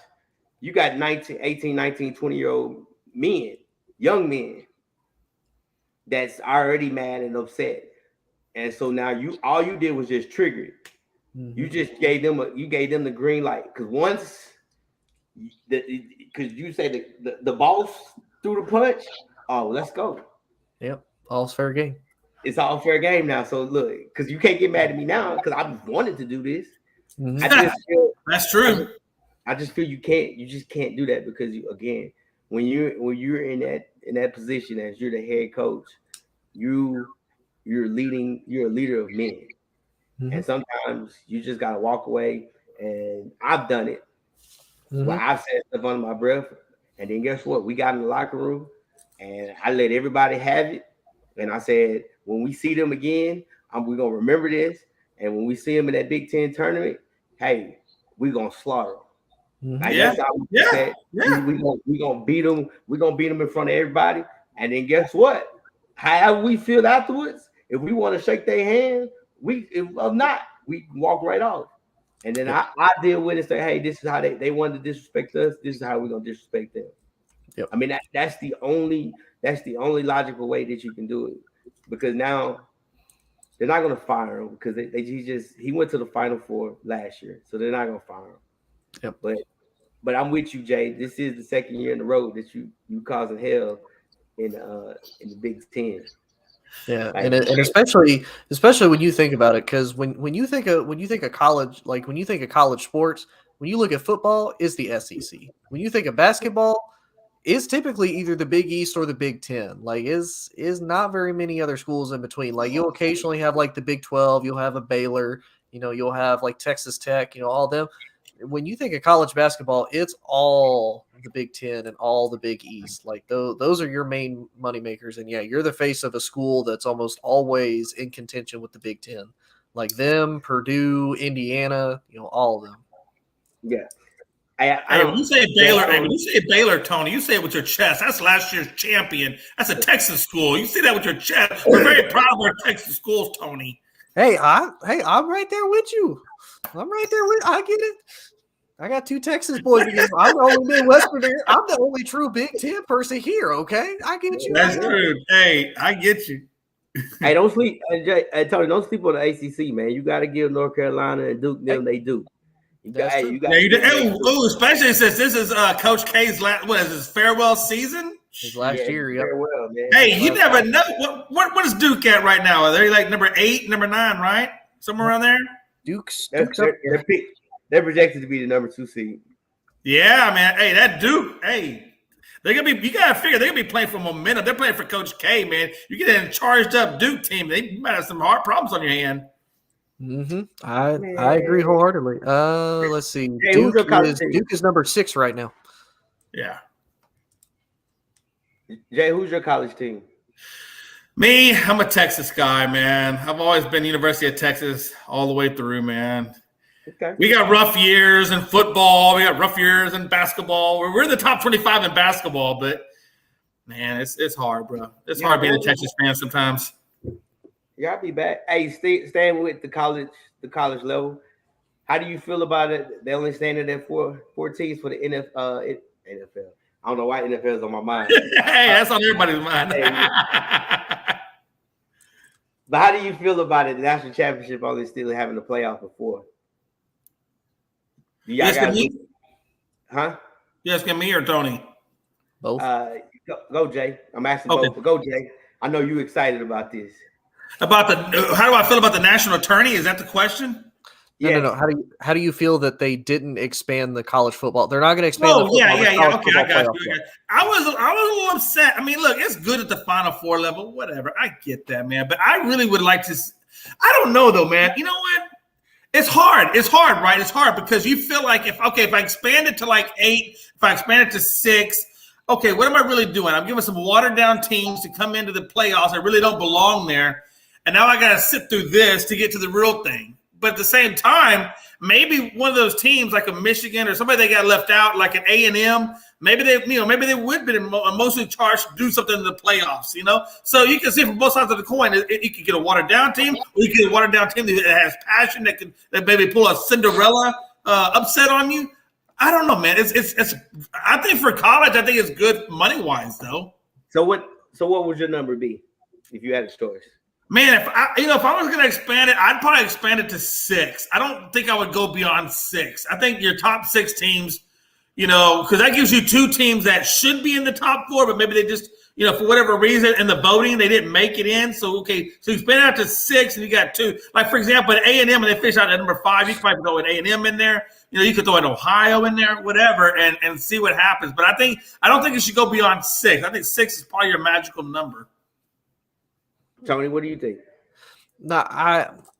you got 18, 19, 20-year-old men, young men, that's already mad and upset, and so now all you did was just trigger it. You just gave them the green light because once because you say the boss threw the punch. Oh, let's go. Yep, all's fair game. It's all fair game now. So look, because you can't get mad at me now because I've wanted to do this. Mm-hmm. I just feel that's true. I just feel you just can't do that because when you're in that position as you're the head coach, you're a leader of men. Mm-hmm. And sometimes you just gotta walk away. And I've done it. Mm-hmm. Where I've said stuff under my breath, and then guess what? We got in the locker room, and I let everybody have it. And I said, when we see them again, we're gonna remember this. And when we see them in that Big Ten tournament, hey, we're gonna slaughter them. Mm-hmm. Like, that's how we said. We're gonna beat them. We're gonna beat them in front of everybody. And then guess what? However we feel afterwards, if we want to shake their hand, if not, we walk right off. And then I deal with it and say, hey, this is how they wanted to disrespect us. This is how we're gonna disrespect them. Yep. I mean, that's the only logical way that you can do it, because now they're not gonna fire him because he went to the Final Four last year, so they're not gonna fire him. Yep. But I'm with you, Jay. This is the second year in a row that you causing hell in the Big Ten. Yeah, and especially when you think about it, because when you think of college, like when you think of college sports, when you look at football, it's the SEC. When you think of basketball, it's typically either the Big East or the Big Ten. Like is not very many other schools in between. Like you'll occasionally have like the Big 12, you'll have a Baylor, you'll have like Texas Tech, all them. When you think of college basketball, it's all the Big Ten and all the Big East. Like those are your main money makers. And yeah, you're the face of a school that's almost always in contention with the Big Ten. Like them, Purdue, Indiana, all of them. Yeah. When you say Baylor, Tony, you say it with your chest. That's last year's champion. That's a Texas school. You say that with your chest. We're very proud of our Texas schools, Tony. Hey, I'm right there with you. I get it. I got two Texas boys against me. I'm the only Midwesterner. I'm the only true Big Ten person here, okay? I get you. That's true. Hey, I get you. Hey, don't sleep. Tony, don't sleep on the ACC, man. You got to give North Carolina and Duke them they do. Especially since this is Coach K's his farewell season? His last year, yeah. Farewell, man. Hey, you never know. What is Duke at right now? Are they like number 8, number 9, right? Somewhere around there? Duke's they're projected to be the number 2 seed. Yeah, man. Hey, that Duke. Hey, they're gonna be. You gotta figure they're gonna be playing for momentum. They're playing for Coach K, man. You get a charged up Duke team. They might have some hard problems on your hand. Mm-hmm. I agree wholeheartedly. Let's see. Hey, Duke is number 6 right now. Yeah. Jay, who's your college team? Me, I'm a Texas guy, man. I've always been University of Texas all the way through, man. Okay. We got rough years in football. We got rough years in basketball. We're in the top 25 in basketball, but man, it's hard, bro. It's hard being a Texas fan sometimes. Yeah, I'll be back. Hey, staying with the college level. How do you feel about it? They only standing at 4 teams for the NFL. I don't know why NFL is on my mind. Hey, that's on everybody's mind. But how do you feel about it? The national championship only still having the playoff before. You asking me or Tony? Both. Go, Jay. I'm asking both. But go, Jay. I know you excited about this. How do I feel about the national tourney? Is that the question? Yeah. No. How do you feel that they didn't expand the college football? They're not going to expand the football. Yeah. Okay, I got you. I was a little upset. I mean, look, it's good at the Final Four level, whatever. I get that, man. But I really would like to. I don't know, though, man. You know what? It's hard. It's hard, right? It's hard because you feel like if I expand it to like 8, if I expand it to 6, okay, what am I really doing? I'm giving some watered down teams to come into the playoffs that really don't belong there. And now I got to sit through this to get to the real thing. But at the same time, maybe one of those teams like a Michigan or somebody that got left out, like an A&M, maybe they would be mostly charged to do something in the playoffs, So you can see from both sides of the coin, you could get a watered down team, or you can get a watered down team that has passion that maybe pull a Cinderella upset on you. I don't know, man. It's. I think for college, I think it's good money wise, though. So what would your number be if you had a choice? Man, if I was going to expand it, I'd probably expand it to 6. I don't think I would go beyond 6. I think your top 6 teams, because that gives you 2 teams that should be in the top 4, but maybe they just, for whatever reason in the voting, they didn't make it in. So, okay, so you expand it out to 6 and you got 2. Like, for example, at A&M, and they finish out at number 5, you could probably throw an A&M in there. You could throw an Ohio in there, whatever, and see what happens. But I don't think it should go beyond 6. I think 6 is probably your magical number. Tony, what do you think? No,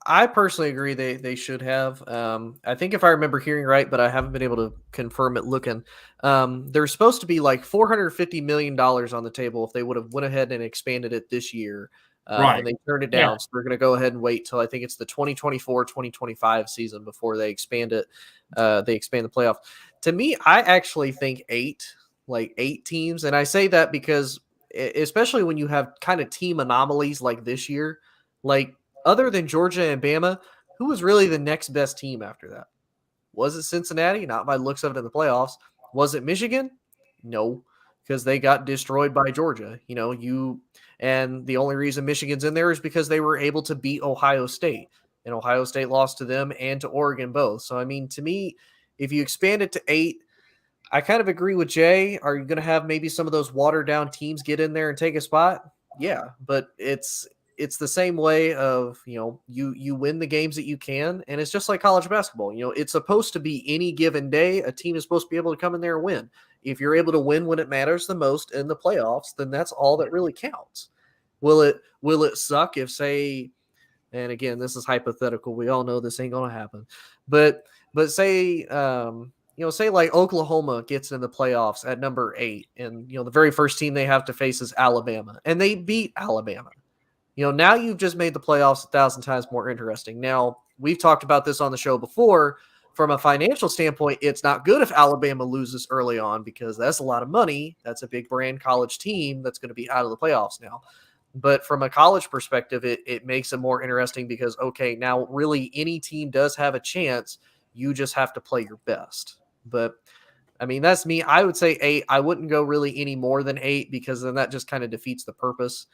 I personally agree they should have. I think if I remember hearing right, but I haven't been able to confirm it looking. There's supposed to be like $450 million on the table if they would have went ahead and expanded it this year. Right. And they turned it down. Yeah. So they're going to go ahead and wait till I think it's the 2024-2025 season before they expand it. They expand the playoff. To me, I actually think 8 teams. And I say that because especially when you have kind of team anomalies like this year, like other than Georgia and Bama, who was really the next best team after that? Was it Cincinnati? Not by looks of it in the playoffs. Was it Michigan? No, because they got destroyed by Georgia. And the only reason Michigan's in there is because they were able to beat Ohio State, and Ohio State lost to them and to Oregon both. So, I mean, to me, if you expand it to 8, I kind of agree with Jay. Are you going to have maybe some of those watered down teams get in there and take a spot? Yeah, but it's the same way of, you win the games that you can, and it's just like college basketball. It's supposed to be any given day, a team is supposed to be able to come in there and win. If you're able to win when it matters the most in the playoffs, then that's all that really counts. Will it suck if, say, and again, this is hypothetical, we all know this ain't going to happen, but say, say like Oklahoma gets in the playoffs at number 8, and, the very first team they have to face is Alabama, and they beat Alabama. Now you've just made the playoffs 1,000 times more interesting. Now, we've talked about this on the show before. From a financial standpoint, it's not good if Alabama loses early on because that's a lot of money. That's a big brand college team that's going to be out of the playoffs now. But from a college perspective, it makes it more interesting because, okay, now really any team does have a chance. You just have to play your best. But, I mean, that's me. I would say 8. I wouldn't go really any more than 8 because then that just kind of defeats the purpose.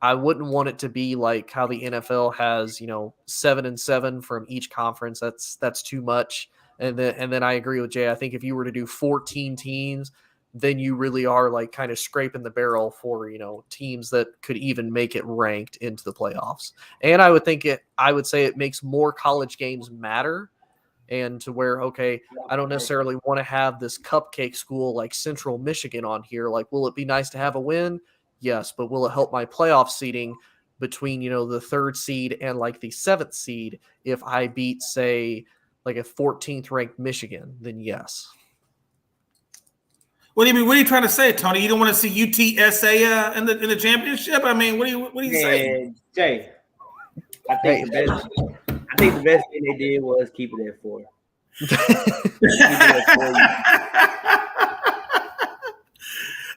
I wouldn't want it to be like how the NFL has, 7-7 from each conference. That's too much. And then I agree with Jay. I think if you were to do 14 teams, then you really are like kind of scraping the barrel for, teams that could even make it ranked into the playoffs. And I would say it makes more college games matter. And to where, okay, I don't necessarily want to have this cupcake school like Central Michigan on here. Like, will it be nice to have a win? Yes, but will it help my playoff seeding between, the 3rd seed and like the 7th seed if I beat, say, like a 14th ranked Michigan? Then yes. What do you mean? What are you trying to say, Tony? You don't want to see UTSA in the championship? I mean, what are you saying? Jay, I think the best thing they did was keep it at 4.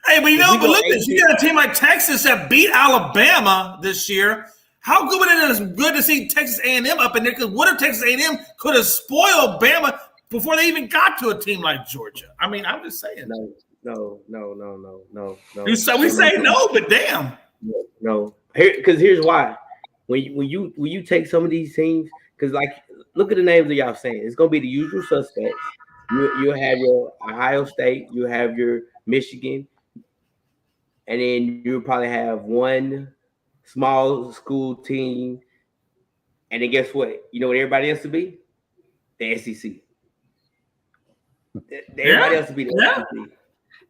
Hey, but but look, you got a team like Texas that beat Alabama this year. How good would it is good to see Texas A&M up in there? Because what if Texas A&M could have spoiled Bama before they even got to a team like Georgia? I mean, I'm just saying. No. We say no, but damn. No. Here's why. When you take some of these teams, because like look at the names that y'all saying. It's gonna be the usual suspects. You'll have your Ohio State, you have your Michigan. And then you'll probably have one small school team. And then guess what? You know what everybody else will be? The SEC. Everybody else will be the SEC.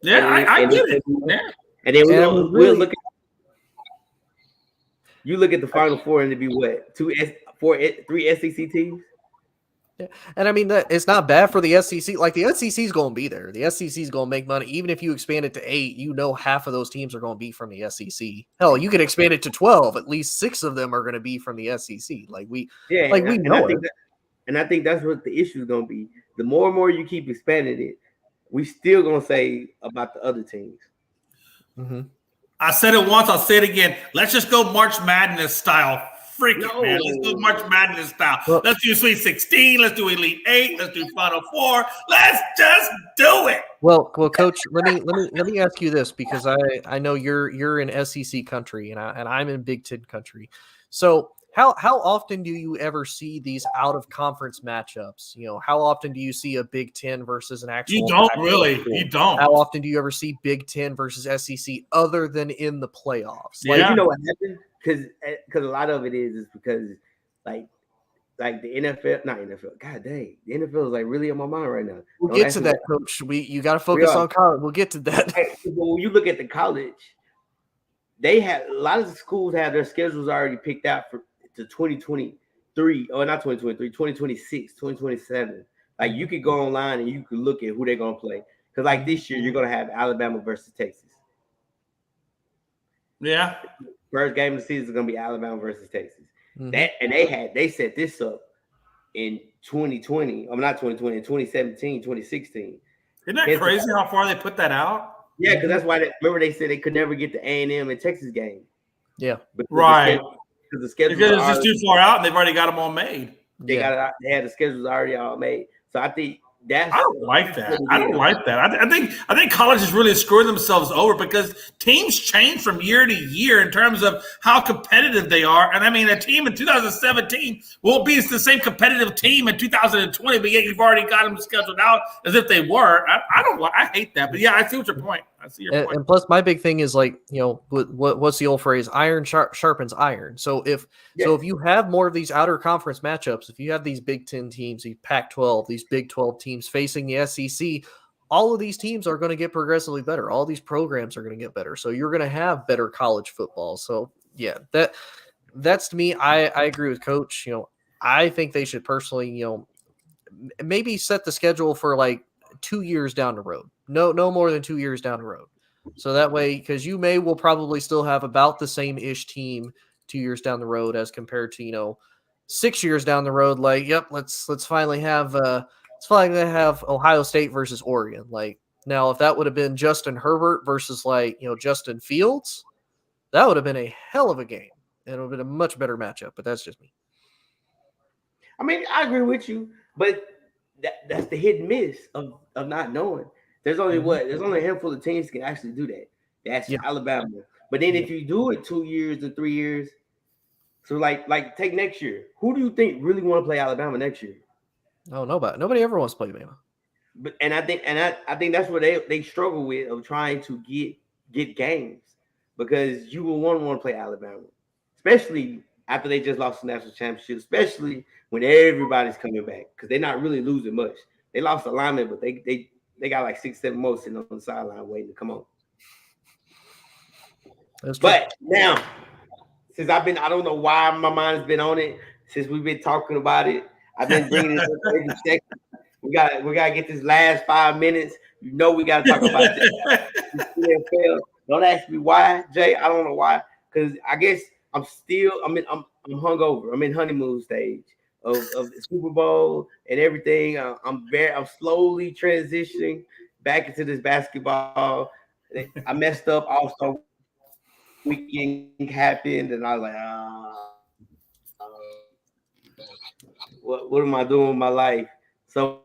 Yeah, I get it. Yeah. And then we'll look at you look at the Final Four and it'll be what? 3 SEC teams? Yeah. And I mean, it's not bad for the SEC. Like the SEC is going to be there. The SEC is going to make money. Even if you expand it to 8, half of those teams are going to be from the SEC. Hell, you could expand it to 12. At least 6 of them are going to be from the SEC. We know it. And I think that's what the issue is going to be. The more and more you keep expanding it, we still going to say about the other teams. Mm-hmm. I said it once. I'll say it again. Let's just go March Madness style Freak it, man. Let's do March Madness style. Let's do Sweet 16. Let's do Elite 8. Let's do Final 4. Let's just do it. Well, Coach, let me ask you this, because I know you're in SEC country and I'm in Big Ten country. So how often do you ever see these out of conference matchups? You know, how often do you see a Big Ten versus an actual? You don't really. You don't. How often do you ever see Big Ten versus SEC other than in the playoffs? Like, you know what happened? Because a lot of it is because like the NFL, not NFL. God dang, the NFL is like really on my mind right now. We'll get to that, Coach. You got to focus on college. We'll get to that. When you look at the college, they have a lot of the schools have their schedules already picked out to 2023, or not 2023, 2026, 2027. Like, you could go online and you could look at who they're gonna play. Because like this year, you're gonna have Alabama versus Texas. Yeah. First game of the season is gonna be Alabama versus Texas. Mm-hmm. They set this up in 2020. I'm not 2020, in 2017, 2016. Isn't that crazy how far they put that out? Yeah, because that's why remember they said they could never get the A&M and Texas game. Yeah, right. Because the schedule it's just too far out, and they've already got them all made. They had the schedules already all made. So I think I don't like that. I think colleges really screw themselves over because teams change from year to year in terms of how competitive they are. And I mean, a team in 2017 won't be the same competitive team in 2020, but yet you've already got them scheduled out as if they were. I hate that. But yeah, I see what your point. I see your point. And plus, my big thing is, like, you know, what's the old phrase? Iron sharpens iron. So if you have more of these outer conference matchups, if you have these Big Ten teams, these Pac-12, these Big 12 teams facing the SEC, all of these teams are going to get progressively better. All these programs are going to get better. So you're going to have better college football. So yeah, that's to me. I agree with Coach. You know, I think they should personally, you know, maybe set the schedule for like 2 years down the road. No more than 2 years down the road. So that way, because you will probably still have about the same-ish team 2 years down the road as compared to, you know, 6 years down the road. Like, yep, let's finally have Ohio State versus Oregon. Like, now, if that would have been Justin Herbert versus, like, you know, Justin Fields, that would have been a hell of a game. And it would have been a much better matchup. But that's just me. I mean, I agree with you, but that's the hit and miss of not knowing. There's only there's only a handful of teams can actually do that. That's Alabama. But then if you do it 2 years or 3 years, so like take next year. Who do you think really want to play Alabama next year? Oh, nobody ever wants to play Alabama. But I think that's what they struggle with, of trying to get games, because you will want to play Alabama, especially after they just lost the national championship, especially when everybody's coming back, because they're not really losing much. They lost alignment, but they got like 6-7 more sitting on the sideline waiting to come on. But now, since I don't know why my mind has been on it since we've been talking about it. I've been bringing it up every second. We gotta get this last 5 minutes. You know we gotta talk about this. Don't ask me why, Jay. I don't know why, because I guess I'm hungover. I'm in honeymoon stage of the Super Bowl and everything. I'm slowly transitioning back into this basketball. I messed up also. Weekend happened, and I was like, what am I doing with my life? So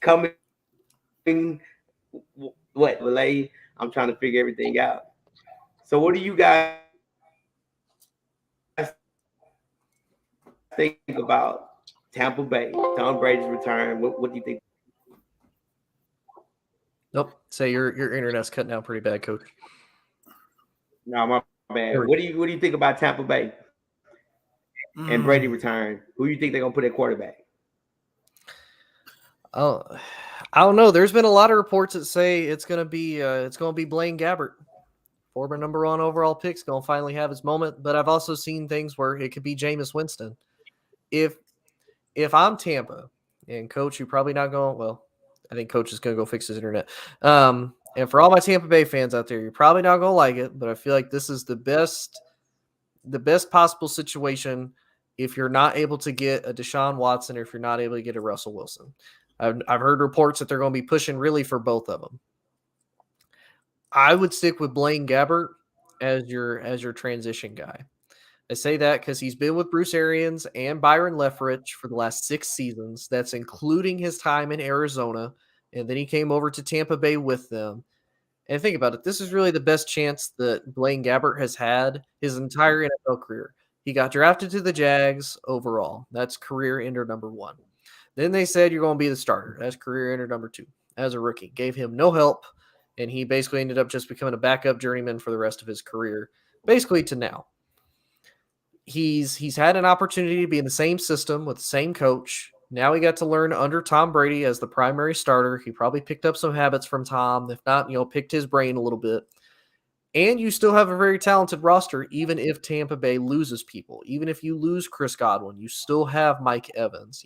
coming, Malay? I'm trying to figure everything out. So what do you guys think about Tampa Bay, Tom Brady's return? What do you think? Nope. Say your internet's cutting out pretty bad, Coach. No, my bad. What do you think about Tampa Bay and Brady return? Who do you think they're gonna put at quarterback? Oh, I don't know. There's been a lot of reports that say it's gonna be Blaine Gabbert, former number 1 overall pick's gonna finally have his moment. But I've also seen things where it could be Jameis Winston. If I'm Tampa and Coach, you're probably not going well. I think Coach is going to go fix his internet. And for all my Tampa Bay fans out there, you're probably not going to like it, but I feel like this is the best possible situation if you're not able to get a Deshaun Watson or if you're not able to get a Russell Wilson. I've heard reports that they're going to be pushing really for both of them. I would stick with Blaine Gabbert as your transition guy. I say that because he's been with Bruce Arians and Byron Leftwich for the last 6 seasons. That's including his time in Arizona, and then he came over to Tampa Bay with them. And think about it, this is really the best chance that Blaine Gabbert has had his entire NFL career. He got drafted to the Jags overall. That's career ender number 1. Then they said you're going to be the starter. That's career ender number 2 as a rookie. Gave him no help, and he basically ended up just becoming a backup journeyman for the rest of his career, basically to now. He's had an opportunity to be in the same system with the same coach. Now he got to learn under Tom Brady as the primary starter. He probably picked up some habits from Tom, if not, picked his brain a little bit. And you still have a very talented roster, even if Tampa Bay loses people. Even if you lose Chris Godwin, you still have Mike Evans.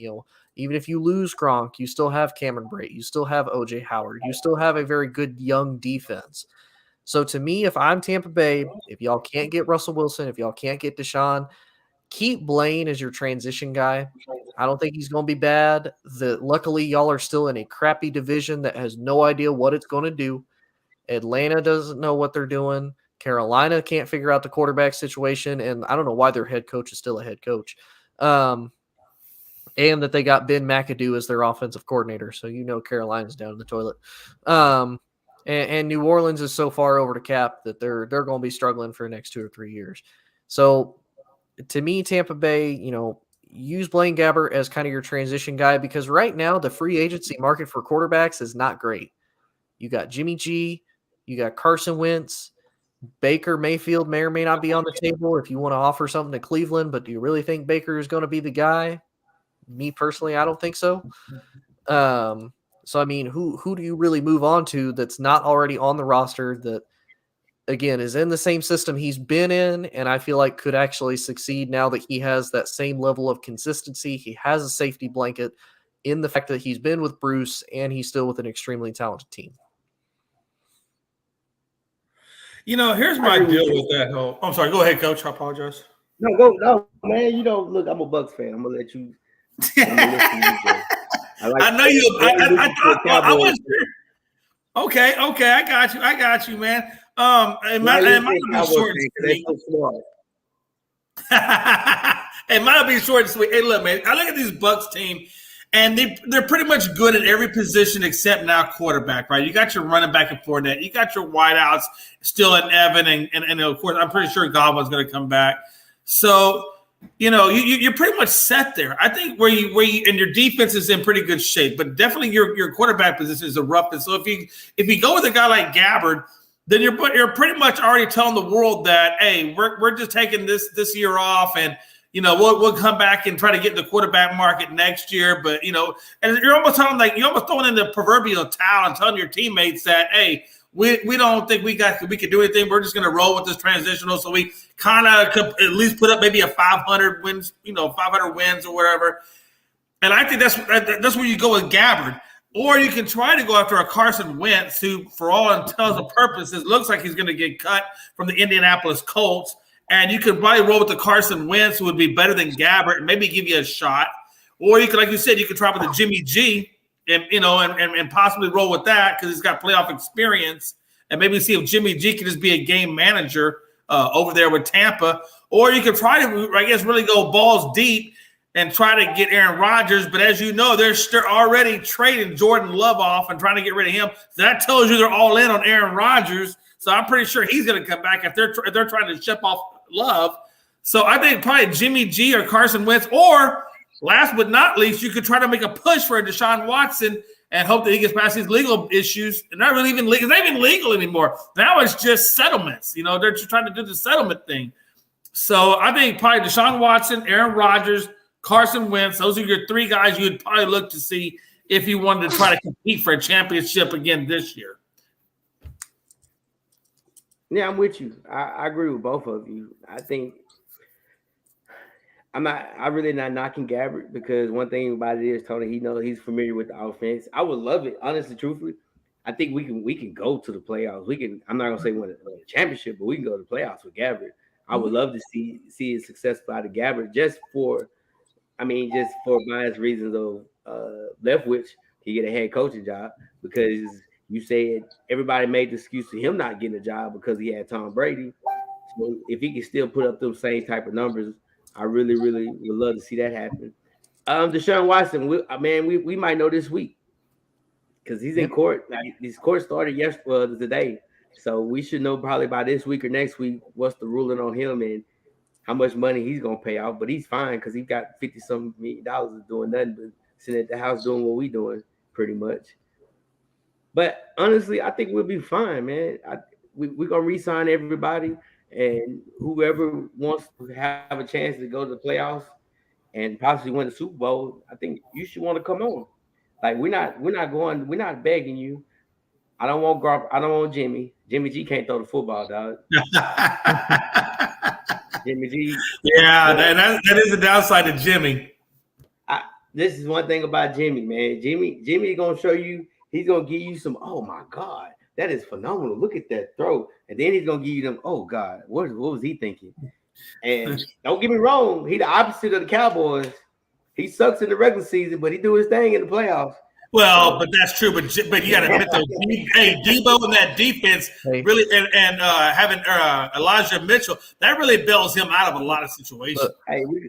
Even if you lose Gronk, you still have Cameron Brate. You still have O.J. Howard. You still have a very good young defense. So to me, if I'm Tampa Bay, if y'all can't get Russell Wilson, if y'all can't get Deshaun, keep Blaine as your transition guy. I don't think he's going to be bad. Luckily, y'all are still in a crappy division that has no idea what it's going to do. Atlanta doesn't know what they're doing. Carolina can't figure out the quarterback situation, and I don't know why their head coach is still a head coach. And that they got Ben McAdoo as their offensive coordinator, so Carolina's down in the toilet. And New Orleans is so far over the cap that they're going to be struggling for the next 2 or 3 years. So to me, Tampa Bay, use Blaine Gabbert as kind of your transition guy, because right now the free agency market for quarterbacks is not great. You got Jimmy G, you got Carson Wentz, Baker Mayfield may or may not be on the table if you want to offer something to Cleveland, but do you really think Baker is going to be the guy? Me personally, I don't think so. So, I mean, who do you really move on to that's not already on the roster that, again, is in the same system he's been in, and I feel like could actually succeed now that he has that same level of consistency. He has a safety blanket in the fact that he's been with Bruce and he's still with an extremely talented team. Here's my deal with that whole. I'm sorry. Go ahead, Coach. I apologize. No, man. Look, I'm a Bucs fan. I'm gonna let you. I know you. I was. Okay. I got you, man. It might be short and sweet. It might be short and sweet. Hey, look, man. I look at these Bucs team. And they're pretty much good at every position except now quarterback, right? You got your running back and Fournette. You got your wideouts still in Evan, and of course, I'm pretty sure Godwin's going to come back. So, you're pretty much set there. I think where you and your defense is in pretty good shape, but definitely your quarterback position is the roughest. So if you go with a guy like Gabbert, then you're pretty much already telling the world that, hey, we're just taking this year off, and we'll come back and try to get in the quarterback market next year. But, and you're almost telling you're almost throwing in the proverbial towel and telling your teammates that, hey, we don't think we can do anything. We're just going to roll with this transitional. So we kind of could at least put up maybe a 500 wins, 500 wins or whatever. And I think that's where you go with Gabbert. Or you can try to go after a Carson Wentz who, for all intents and purposes, looks like he's going to get cut from the Indianapolis Colts. And you could probably roll with the Carson Wentz, who would be better than Gabbert, and maybe give you a shot. Or you could, like you said, you could try with the Jimmy G, and possibly roll with that because he's got playoff experience, and maybe see if Jimmy G can just be a game manager over there with Tampa. Or you could try to, I guess, really go balls deep and try to get Aaron Rodgers. But as you know, they're already trading Jordan Love off and trying to get rid of him. So that tells you they're all in on Aaron Rodgers. So I'm pretty sure he's going to come back if they're trying to ship off Love. So I think probably Jimmy G or Carson Wentz, or last but not least, you could try to make a push for a Deshaun Watson and hope that he gets past these legal issues. And not really even legal. It's not even legal anymore. Now it's just settlements. They're just trying to do the settlement thing. So I think probably Deshaun Watson, Aaron Rodgers, Carson Wentz, those are your 3 guys you'd probably look to see if you wanted to try to compete for a championship again this year. Yeah, I'm with you. I agree with both of you. I think I'm really not knocking Gabbert, because one thing about it is, Tony, he's familiar with the offense. I would love it, honestly, truthfully. I think we can go to the playoffs. I'm not gonna say win a championship, but we can go to the playoffs with Gabbert. I would love to see it successful out of Gabbert, just for bias reasons of Leftwich to get a head coaching job, because you said everybody made the excuse to him not getting a job because he had Tom Brady. So if he can still put up those same type of numbers, I really, really would love to see that happen. Deshaun Watson, we might know this week because he's in court. Like, his court started today, so we should know probably by this week or next week what's the ruling on him and how much money he's gonna pay out. But he's fine because he's got $50-some million of doing nothing but sitting at the house doing what we doing pretty much. But honestly, I think we'll be fine, man. We're gonna re-sign everybody, and whoever wants to have a chance to go to the playoffs and possibly win the Super Bowl, I think you should want to come on. Like we're not begging you. I don't want Jimmy. Jimmy G can't throw the football, dog. Jimmy G. Yeah, that is the downside of Jimmy. This is one thing about Jimmy, man. Jimmy gonna show you. He's gonna give you some. Oh my God, that is phenomenal. Look at that throw, and then he's gonna give you them. Oh God, what was he thinking? And don't get me wrong, he the opposite of the Cowboys. He sucks in the regular season, but he do his thing in the playoffs. Well, but that's true. But you got to admit though, Debo in that defense really, and having Elijah Mitchell, that really bails him out of a lot of situations.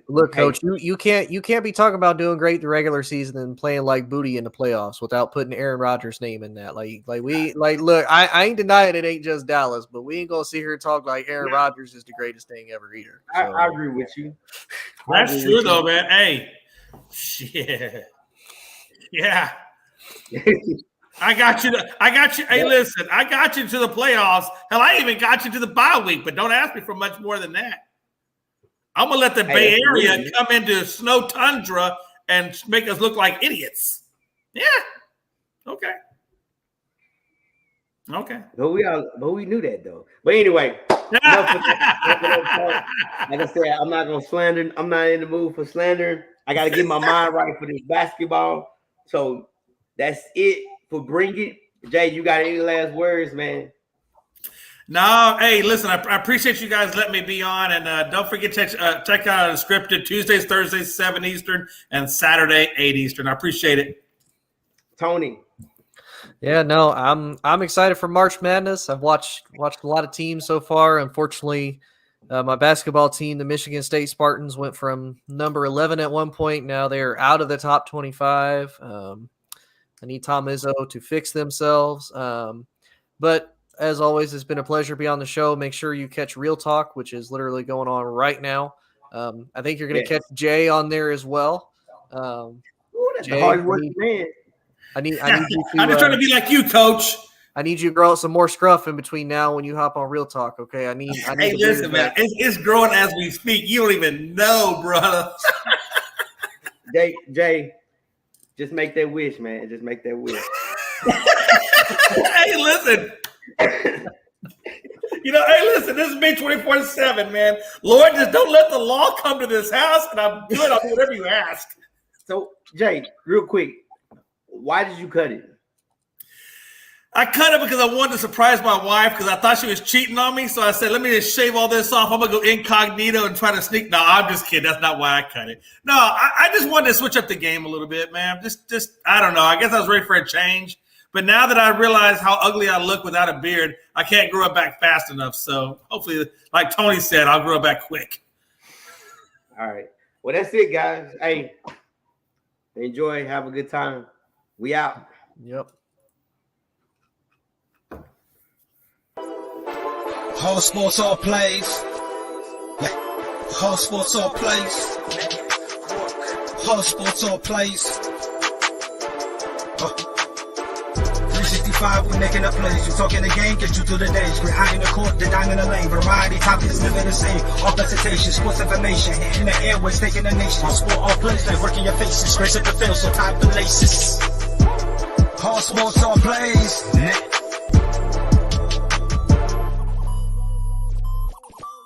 Look, Coach, you can't be talking about doing great the regular season and playing like booty in the playoffs without putting Aaron Rodgers' name in that. Look, I ain't denying it ain't just Dallas, but we ain't gonna sit here and talk like Aaron Rodgers is the greatest thing ever either. So. I agree with you. That's true though, man. Hey, shit, yeah. I got you. Hey, listen, I got you to the playoffs. Hell, I even got you to the bye week, but don't ask me for much more than that. I'm gonna let the Bay Area come into snow tundra and make us look like idiots. Yeah. Okay. But we knew that though. But anyway, like I said, I'm not gonna slander. I'm not in the mood for slandering. I got to get my mind right for this basketball. So that's it for Bring It. Jay, you got any last words, man? No, hey, listen, I appreciate you guys letting me be on, and don't forget to check out Unscripted Tuesdays, Thursdays, 7 Eastern, and Saturday, 8 Eastern. I appreciate it. Tony. Yeah, no, I'm excited for March Madness. I've watched a lot of teams so far. Unfortunately, my basketball team, the Michigan State Spartans, went from number 11 at one point. Now they're out of the top 25. I need Tom Izzo to fix themselves. But as always, it's been a pleasure to be on the show. Make sure you catch Real Talk, which is literally going on right now. I think you're going to catch Jay on there as well. That's the hard working man. I need you to, I'm just trying to be like you, Coach. I need you to grow out some more scruff in between now when you hop on Real Talk, okay? I need hey, listen, man. It's growing as we speak. You don't even know, brother. Jay, just make that wish, man. Just make that wish. Hey, listen. Hey, listen, this is me 24/7, man. Lord, just don't let the law come to this house, and I'm good. I'll do whatever you ask. So, Jay, real quick, why did you cut it? I cut it because I wanted to surprise my wife because I thought she was cheating on me. So I said, let me just shave all this off. I'm going to go incognito and try to sneak. No, I'm just kidding. That's not why I cut it. No, I just wanted to switch up the game a little bit, man. Just I don't know. I guess I was ready for a change. But now that I realize how ugly I look without a beard, I can't grow it back fast enough. So hopefully, like Tony said, I'll grow it back quick. All right. Well, that's it, guys. Hey, enjoy. Have a good time. We out. Yep. All sports, all plays. Yeah. All sports, all plays. All sports, all plays. 365, we making a plays. You talking the game, get you through the days. We're high in the court, the dime in the lane. Variety, topics, living the same. All presentation, sports information. In the airways, taking the nation. All sport, all plays, like working your faces. Grace at the field, so tie the laces. All sports, all plays.